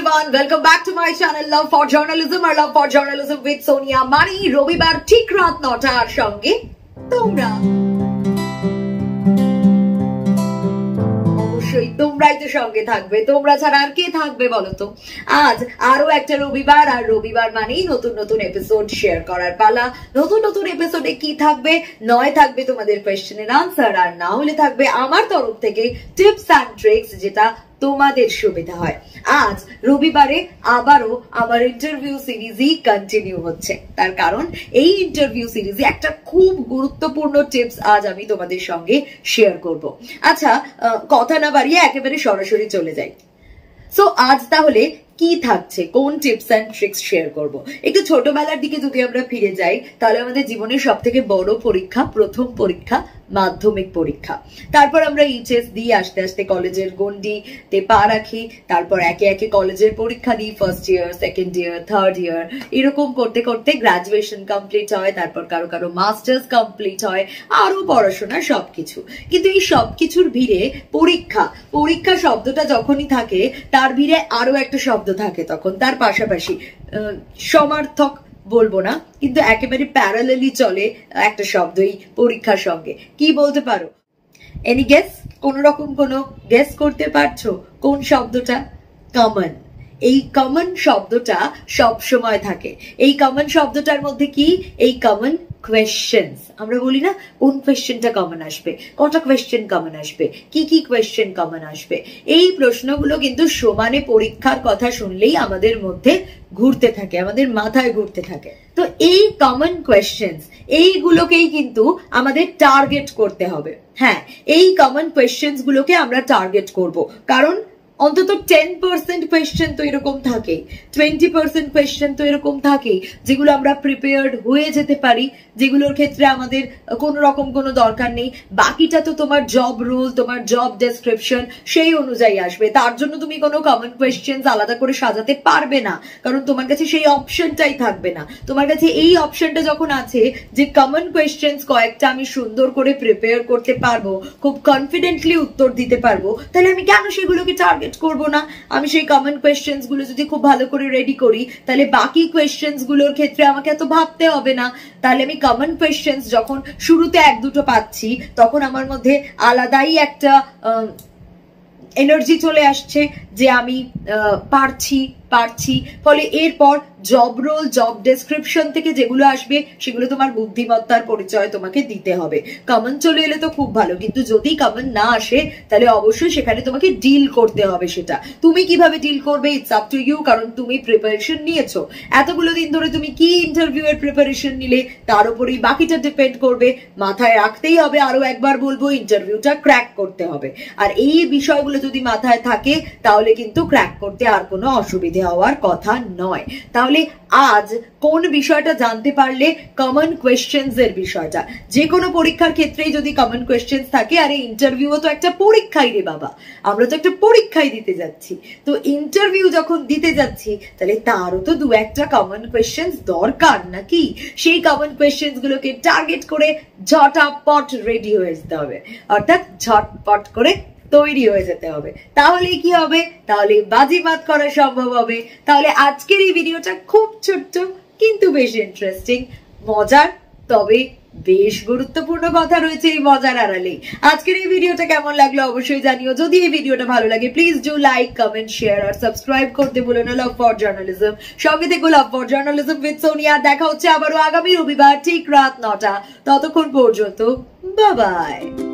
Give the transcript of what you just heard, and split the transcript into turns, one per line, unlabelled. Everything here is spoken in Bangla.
everyone, welcome back to my channel Love for Journalism or Love for Journalism with Sonia Mani. রবিবার ঠিক রাত 9টার সঙ্গে তোমরা অবশ্যই তোমরাই তো সঙ্গে থাকবে, তোমরা ছাড়া আর কে থাকবে বলো তো। আজ আরো একটা রবিবার, আর রবিবার মানেই নতুন নতুন এপিসোড শেয়ার করার পালা। নতুন নতুন এপিসোডে কি থাকবে? নয় থাকবে তোমাদের কোয়েশ্চেনের আনসার, আর না হলে থাকবে আমার তরফ থেকে টিপস অ্যান্ড ট্রিক্স, যেটা তোমাদের সুবিধা হয়। আজ রবিবারে আবারও আমার ইন্টারভিউ সিরিজই কন্টিনিউ হচ্ছে। তার কারণ এই ইন্টারভিউ সিরিজে একটা খুব গুরুত্বপূর্ণ টিপস আজ আমি তোমাদের সঙ্গে শেয়ার করব। আচ্ছা, কথা না বাড়িয়ে একেবারে সরাসরি চলে যাই। সো আজ তাহলে কি থাকছে, কোন টিপস এন্ড ট্রিক্স শেয়ার করব? একটু ছোটবেলার দিকে যদি আমরা ফিরে যাই, তাহলে আমাদের জীবনের সব থেকে বড় পরীক্ষা, প্রথম পরীক্ষা মাধ্যমিক পরীক্ষা। তারপর আমরা এইচএস দিই, আস্তে আস্তে কলেজের গন্ডিতে পা রাখি, তারপর একে একে কলেজের পরীক্ষা দিই, first year, second year, third year, এরকম করতে করতে গ্রাজুয়েশন কমপ্লিট হয়, তারপর কারো কারো মাস্টার্স কমপ্লিট হয়, আরো পড়াশোনা, সবকিছু। কিন্তু এই সবকিছুর ভিড়ে পরীক্ষা পরীক্ষা শব্দটা যখনই থাকে, তার ভিড়ে আরো একটা শব্দ থাকে তখন, তার পাশাপাশি সমার্থক বলবো না, কিন্তু একেবারে প্যারালালি চলে একটা শব্দই পরীক্ষার সঙ্গে। কি বলতে পারো? Any guess? কোন রকম কোনো গেস করতে পারছো কোন শব্দটা? কমন। এই কমন শব্দটা সব সময় থাকে। এই কমন শব্দটার মধ্যে কি? এই কমন কোয়েশ্চেন্স। আমরা বলি না কোন কোয়েশ্চেনটা কমন আসবে, কটা কোয়েশ্চেন কমন আসবে, কি কি কোয়েশ্চেন কমন আসবে, এই প্রশ্নগুলো কিন্তু সমানে পরীক্ষার কথা শুনলেই আমাদের মধ্যে ঘুরতে থাকে, আমাদের মাথায় ঘুরতে থাকে। তো এই কমন কোয়েশ্চেন্স, এইগুলোকেই কিন্তু আমাদের টার্গেট করতে হবে। হ্যাঁ, এই কমন কোয়েশ্চেন্স গুলোকে আমরা টার্গেট করব, কারণ অন্তত 10% কোয়েশ্চেন তো এরকম থাকে, 20% কোয়েশ্চেন তো এরকম থাকে, যেগুলো আমরা প্রিপেয়ার্ড হয়ে যেতে পারি, যেগুলোর ক্ষেত্রে আমাদের কোন রকম কোনো দরকার নেই। বাকিটা তো তোমার জব রোল, তোমার জব ডেসক্রিপশন, সেই অনুযায়ী আসবে। তার জন্য তুমি কোনো কমন কোয়েশ্চেন আলাদা করে সাজাতে পারবে না, কারণ তোমার কাছে সেই অপশনটাই থাকবে না। তোমার কাছে এই অপশনটা যখন আছে যে কমন কোয়েশ্চেন কয়েকটা আমি সুন্দর করে প্রিপেয়ার করতে পারবো, খুব কনফিডেন্টলি উত্তর দিতে পারবো, তাহলে আমি কেন সেগুলোকে টার্গেট করবো না? আমি সেই কমন কোয়েশ্চেন্স গুলো যদি খুব ভালো করে রেডি করি, তাহলে বাকি কোয়েশ্চেন্স গুলোর ক্ষেত্রে আমাকে এত ভাবতে হবে না। তাহলে আমি কমন কোয়েশ্চেন্স যখন শুরুতে এক দুটো পাচ্ছি, তখন আমার মধ্যে আলাদাই একটা এনার্জি চলে আসছে যে আমি পারছি। ফলে এরপর জব রোল, জব ডেসক্রিপশন থেকে যেগুলো আসবে, সেগুলো তোমার বুদ্ধিমত্তার পরিচয় তোমাকে দিতে হবে। কমন চলে এলে তো খুব ভালো, কিন্তু যদি কমন না আসে, তাহলে অবশ্যই সেখানে তোমাকে ডিল করতে হবে। সেটা তুমি কিভাবে ডিল করবে, ইটস আপ টু ইউ, কারণ তুমি প্রিপারেশন নিয়েছো। এতগুলো দিন ধরে তুমি কি ইন্টারভিউ এর প্রিপারেশন নিলে, তার উপরেই বাকিটা ডিপেন্ড করবে। মাথায় রাখতেই হবে, আরো একবার বলবো, ইন্টারভিউটা ক্র্যাক করতে হবে। আর এই বিষয়গুলো যদি মাথায় থাকে, তাহলে কিন্তু ক্র্যাক করতে আর কোনো অসুবিধা হওয়ার কথা নয়। তাহলে আজ কোন বিষয়টা জানতে পারলে? কমন কোয়েশ্চেন্স এর বিষয়টা। যে কোনো পরীক্ষার ক্ষেত্রেই যদি কমন কোয়েশ্চেন্স থাকে, আর এই ইন্টারভিউ তো একটা পরীক্ষাই রে বাবা, আমরা তো একটা পরীক্ষাই দিতে যাচ্ছি। তো ইন্টারভিউ যখন দিতে যাচ্ছি, তাহলে তারও তো দু একটা কমন কোয়েশ্চেন্স দরকার নাকি? সেই কমন কোয়েশ্চেন্স গুলোকে টার্গেট করে ঝটাপট রেডি হয়ে যেতে হবে, অর্থাৎ ঝটপট করে তৈরি হয়ে যেতে হবে। তাহলে কি হবে? তাহলে বাজিমাত করা সম্ভব হবে। তাহলে আজকের এই ভিডিওটা খুব ছোট্ট কিন্তু বেশ ইন্টারেস্টিং, মজার, তবে বেশ গুরুত্বপূর্ণ কথা রয়েছে এই মজার আড়ালে। আজকের এই ভিডিওটা কেমন লাগলো অবশ্যই জানিও। যদি এই ভিডিওটা ভালো লাগে, please do like, comment, share আর সাবস্ক্রাইব করতে ভুলো না। লাভ ফর জার্নালিজম, সঙ্গে থেকে love for journalism with Sonia. দেখা হচ্ছে আবারও আগামী রবিবার ঠিক রাত 9টা। ততক্ষণ পর্যন্ত বাই বাই।